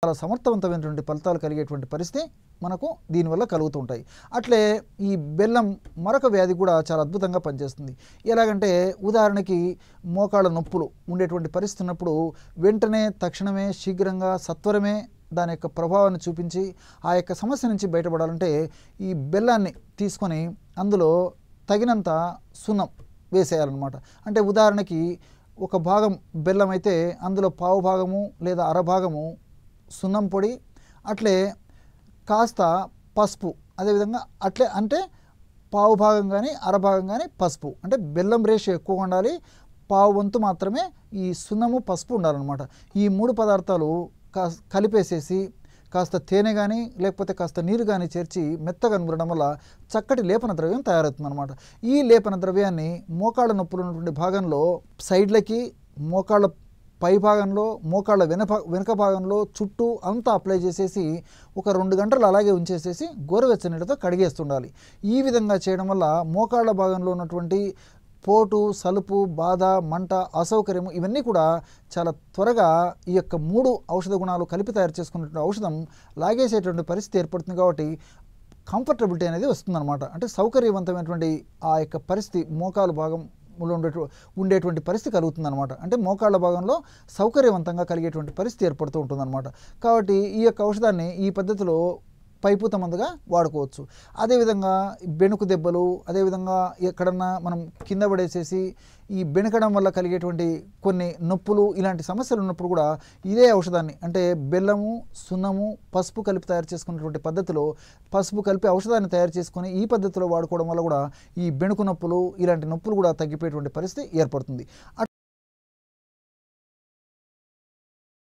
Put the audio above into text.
చాలా సమర్థవంతమైనటువంటి ఫలితాలు కలిగేటువంటి పరిస్థితి మనకు దీనివల్ల కలుగుతూ ఉంటాయి. అట్లే ఈ బెల్లం మరొక వ్యాధి కూడా చాలా అద్భుతంగా పనిచేస్తుంది. ఎలాగంటే ఉదాహరణకి మోకాళ్ళ నొప్పులు ఉండేటువంటి పరిస్థితి ఉన్నప్పుడు వెంటనే తక్షణమే శీఘ్రంగా సత్వరమే దాని యొక్క ప్రభావాన్ని చూపించి ఆ యొక్క సమస్య నుంచి బయటపడాలంటే ఈ బెల్లాన్ని తీసుకొని అందులో తగినంత సున్నం వేసేయాలన్నమాట. అంటే ఉదాహరణకి ఒక భాగం బెల్లం అయితే అందులో పావు భాగము లేదా అరభాగము సున్నం పొడి, అట్లే కాస్త పసుపు, అదేవిధంగా అట్లే అంటే పావు భాగం కానీ అరభాగం కానీ పసుపు, అంటే బెల్లం రేషియో ఎక్కువ ఉండాలి, పావు వంతు మాత్రమే ఈ సున్నము పసుపు ఉండాలన్నమాట. ఈ మూడు పదార్థాలు కలిపేసేసి కాస్త తేనె కానీ లేకపోతే కాస్త నీరు కానీ చేర్చి మెత్తగా నూరడం వల్ల చక్కటి లేపన ద్రవ్యం తయారవుతుందన్నమాట. ఈ లేపన ద్రవ్యాన్ని మోకాళ్ళ నొప్పులు ఉన్నటువంటి భాగంలో సైడ్లకి, మోకాళ్ళ పై భాగంలో, మోకాళ్ళ వెనుక భాగంలో చుట్టూ అంతా అప్లై చేసేసి ఒక 2 గంటలు అలాగే ఉంచేసేసి గోరువెచ్చని నీళ్ళతో కడిగేస్తుండాలి. ఈ విధంగా చేయడం వల్ల మోకాళ్ళ భాగంలో ఉన్నటువంటి పోటు, సలుపు, బాధ, మంట, అసౌకర్యము ఇవన్నీ కూడా చాలా త్వరగా ఈ యొక్క 3 ఔషధ గుణాలు కలిపి తయారు చేసుకున్నటువంటి ఔషధం లాగేసేటువంటి పరిస్థితి ఏర్పడుతుంది. కాబట్టి కంఫర్టబిలిటీ అనేది వస్తుందన్నమాట. అంటే సౌకర్యవంతమైనటువంటి ఆ యొక్క పరిస్థితి మోకాలు భాగం ఉండేటువంటి పరిస్థితి కలుగుతుందన్నమాట. అంటే మోకాళ్ళ భాగంలో సౌకర్యవంతంగా కలిగేటువంటి పరిస్థితి ఏర్పడుతూ ఉంటుందన్నమాట. కాబట్టి ఈ యొక్క ఔషధాన్ని ఈ పద్ధతిలో పైపూత మందుగా వాడుకోవచ్చు. అదేవిధంగా బెణుకు దెబ్బలు, అదేవిధంగా ఎక్కడన్నా మనం కింద పడేసేసి ఈ బెణకడం వల్ల కలిగేటువంటి కొన్ని నొప్పులు, ఇలాంటి సమస్యలు ఉన్నప్పుడు కూడా ఇదే ఔషధాన్ని అంటే బెల్లము, సున్నము, పసుపు కలిపి తయారు చేసుకున్నటువంటి పద్ధతిలో పసుపు కలిపి ఔషధాన్ని తయారు చేసుకొని ఈ పద్ధతిలో వాడుకోవడం వల్ల కూడా ఈ బెణుకు నొప్పులు, ఇలాంటి నొప్పులు కూడా తగ్గిపోయేటువంటి పరిస్థితి ఏర్పడుతుంది.